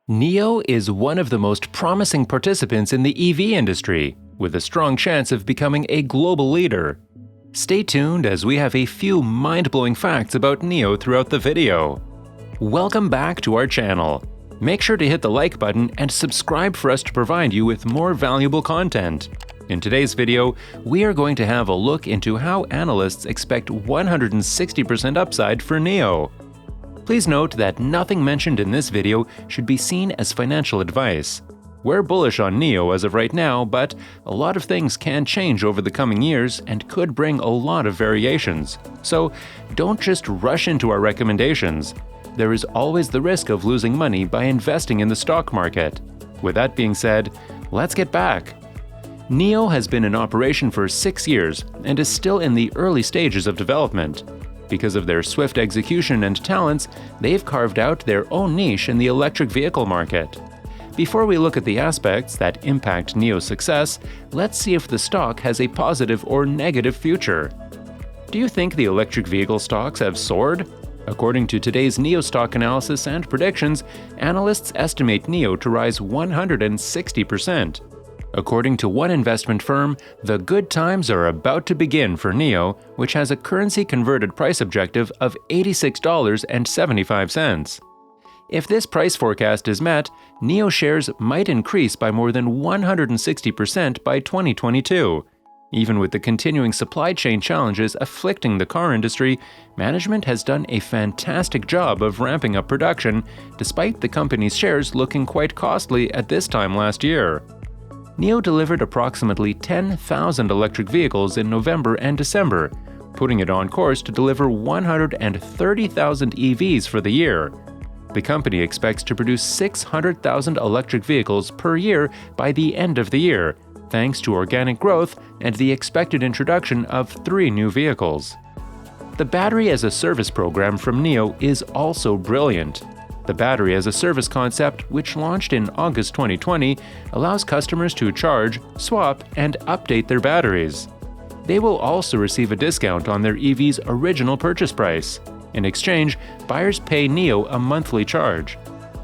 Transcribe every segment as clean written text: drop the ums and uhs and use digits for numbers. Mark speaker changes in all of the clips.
Speaker 1: NIO is one of the most promising participants in the EV industry, with a strong chance of becoming a global leader. Stay tuned as we have a few mind-blowing facts about NIO throughout the video. Welcome back to our channel. Make sure to hit the like button and subscribe for us to provide you with more valuable content. In today's video, we are going to have a look into how analysts expect 160% upside for NIO. Please note that nothing mentioned in this video should be seen as financial advice. We're bullish on NIO as of right now, but a lot of things can change over the coming years and could bring a lot of variations. So don't just rush into our recommendations. There is always the risk of losing money by investing in the stock market. With that being said, let's get back. NIO has been in operation for 6 years and is still in the early stages of development. Because of their swift execution and talents, they've carved out their own niche in the electric vehicle market. Before we look at the aspects that impact NIO's success, let's see if the stock has a positive or negative future. Do you think the electric vehicle stocks have soared? According to today's NIO stock analysis and predictions, analysts estimate NIO to rise 160%. According to one investment firm, the good times are about to begin for NIO, which has a currency-converted price objective of $86.75. If this price forecast is met, NIO shares might increase by more than 160% by 2022. Even with the continuing supply chain challenges afflicting the car industry, management has done a fantastic job of ramping up production, despite the company's shares looking quite costly at this time last year. NIO delivered approximately 10,000 electric vehicles in November and December, putting it on course to deliver 130,000 EVs for the year. The company expects to produce 600,000 electric vehicles per year by the end of the year, thanks to organic growth and the expected introduction of 3 new vehicles. The Battery as a Service program from NIO is also brilliant. The Battery as a Service concept, which launched in August 2020, allows customers to charge, swap, and update their batteries. They will also receive a discount on their EV's original purchase price. In exchange, buyers pay NIO a monthly charge.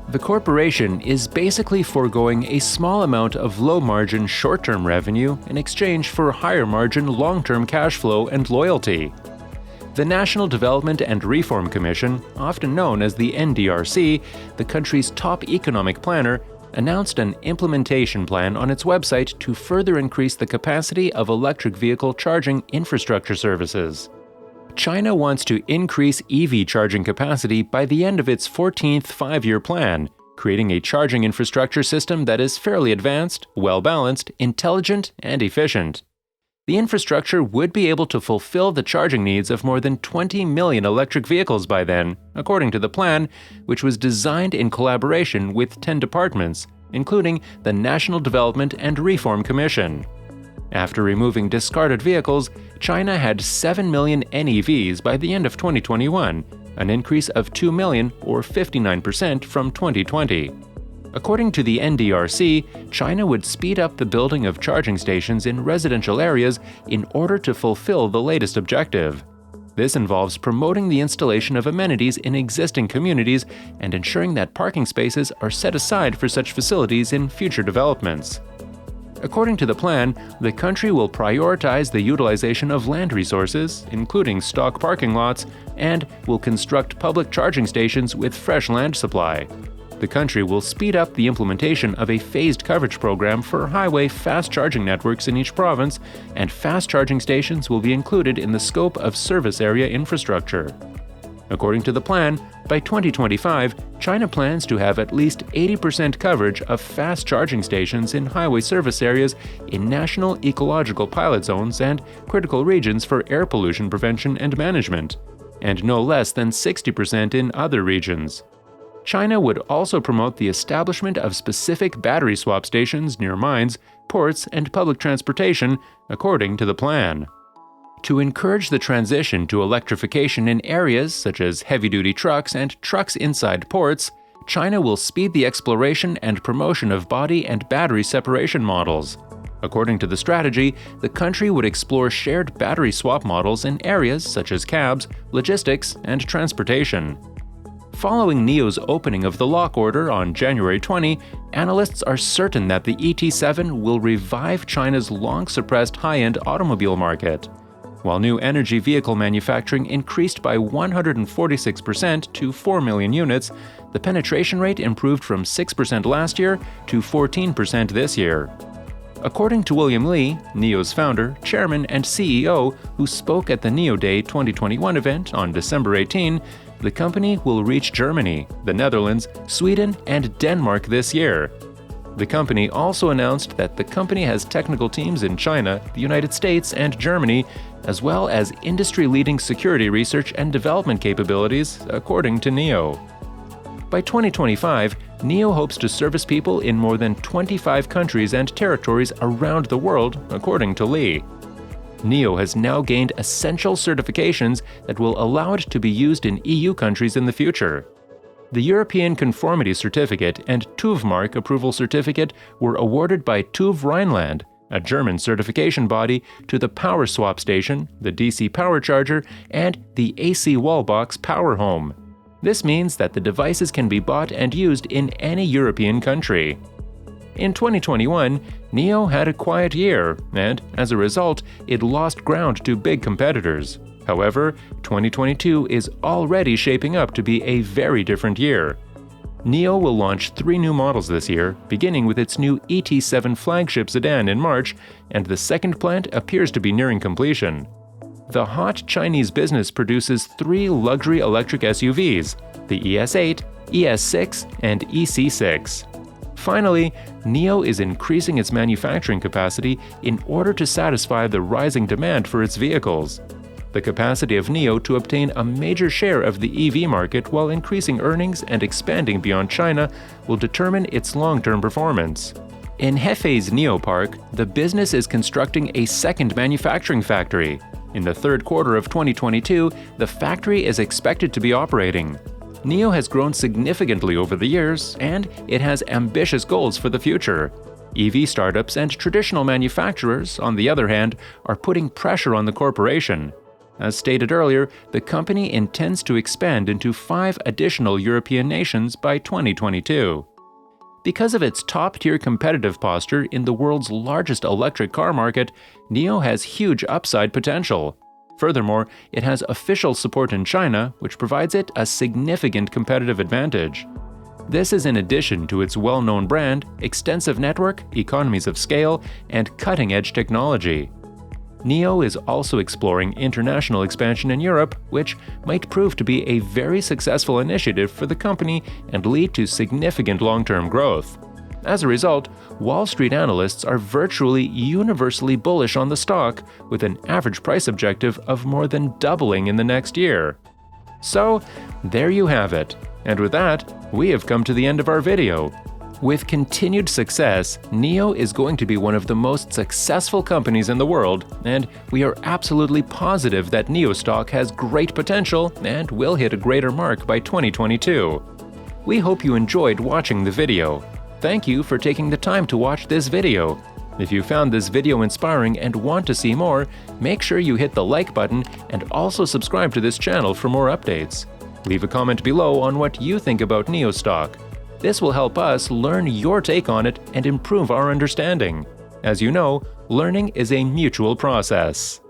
Speaker 1: The corporation is basically foregoing a small amount of low-margin short-term revenue in exchange for higher-margin long-term cash flow and loyalty. The National Development and Reform Commission, often known as the NDRC, the country's top economic planner, announced an implementation plan on its website to further increase the capacity of electric vehicle charging infrastructure services. China wants to increase EV charging capacity by the end of its 14th five-year plan, creating a charging infrastructure system that is fairly advanced, well-balanced, intelligent, and efficient. The infrastructure would be able to fulfill the charging needs of more than 20 million electric vehicles by then, according to the plan, which was designed in collaboration with 10 departments, including the National Development and Reform Commission. After removing discarded vehicles, China had 7 million NEVs by the end of 2021, an increase of 2 million or 59% from 2020. According to the NDRC, China would speed up the building of charging stations in residential areas in order to fulfill the latest objective. This involves promoting the installation of amenities in existing communities and ensuring that parking spaces are set aside for such facilities in future developments. According to the plan, the country will prioritize the utilization of land resources, including stock parking lots, and will construct public charging stations with fresh land supply. The country will speed up the implementation of a phased coverage program for highway fast charging networks in each province, and fast charging stations will be included in the scope of service area infrastructure. According to the plan, by 2025, China plans to have at least 80% coverage of fast charging stations in highway service areas in national ecological pilot zones and critical regions for air pollution prevention and management, and no less than 60% in other regions. China would also promote the establishment of specific battery swap stations near mines, ports, and public transportation, according to the plan. To encourage the transition to electrification in areas such as heavy-duty trucks and trucks inside ports, China will speed the exploration and promotion of body and battery separation models. According to the strategy, the country would explore shared battery swap models in areas such as cabs, logistics, and transportation. Following NIO's opening of the lock order on January 20, analysts are certain that the ET7 will revive China's long-suppressed high-end automobile market. While new energy vehicle manufacturing increased by 146% to 4 million units, the penetration rate improved from 6% last year to 14% this year. According to William Li, NIO's founder, chairman, and CEO, who spoke at the NIO Day 2021 event on December 18, the company will reach Germany, the Netherlands, Sweden, and Denmark this year. The company also announced that the company has technical teams in China, the United States, and Germany, as well as industry-leading security research and development capabilities, according to NIO. By 2025, NIO hopes to service people in more than 25 countries and territories around the world, according to Li. NIO has now gained essential certifications that will allow it to be used in EU countries in the future. The European Conformity Certificate and TÜV Mark Approval Certificate were awarded by TÜV Rheinland, a German certification body, to the Power Swap Station, the DC Power Charger, and the AC Wallbox Power Home. This means that the devices can be bought and used in any European country. In 2021, NIO had a quiet year, and as a result, it lost ground to big competitors. However, 2022 is already shaping up to be a very different year. NIO will launch 3 new models this year, beginning with its new ET7 flagship sedan in March, and the second plant appears to be nearing completion. The hot Chinese business produces 3 luxury electric SUVs, the ES8, ES6, and EC6. Finally, NIO is increasing its manufacturing capacity in order to satisfy the rising demand for its vehicles. The capacity of NIO to obtain a major share of the EV market while increasing earnings and expanding beyond China will determine its long-term performance. In Hefei's NIO Park, the business is constructing a second manufacturing factory. In the third quarter of 2022, the factory is expected to be operating. NIO has grown significantly over the years, and it has ambitious goals for the future. EV startups and traditional manufacturers, on the other hand, are putting pressure on the corporation. As stated earlier, the company intends to expand into 5 additional European nations by 2022. Because of its top-tier competitive posture in the world's largest electric car market, NIO has huge upside potential. Furthermore, it has official support in China, which provides it a significant competitive advantage. This is in addition to its well-known brand, extensive network, economies of scale, and cutting-edge technology. NIO is also exploring international expansion in Europe, which might prove to be a very successful initiative for the company and lead to significant long-term growth. As a result, Wall Street analysts are virtually universally bullish on the stock, with an average price objective of more than doubling in the next year. So, there you have it. And with that, we have come to the end of our video. With continued success, NIO is going to be one of the most successful companies in the world, and we are absolutely positive that NIO stock has great potential and will hit a greater mark by 2022. We hope you enjoyed watching the video. Thank you for taking the time to watch this video. If you found this video inspiring and want to see more, make sure you hit the like button and also subscribe to this channel for more updates. Leave a comment below on what you think about NIO stock. This will help us learn your take on it and improve our understanding. As you know, learning is a mutual process.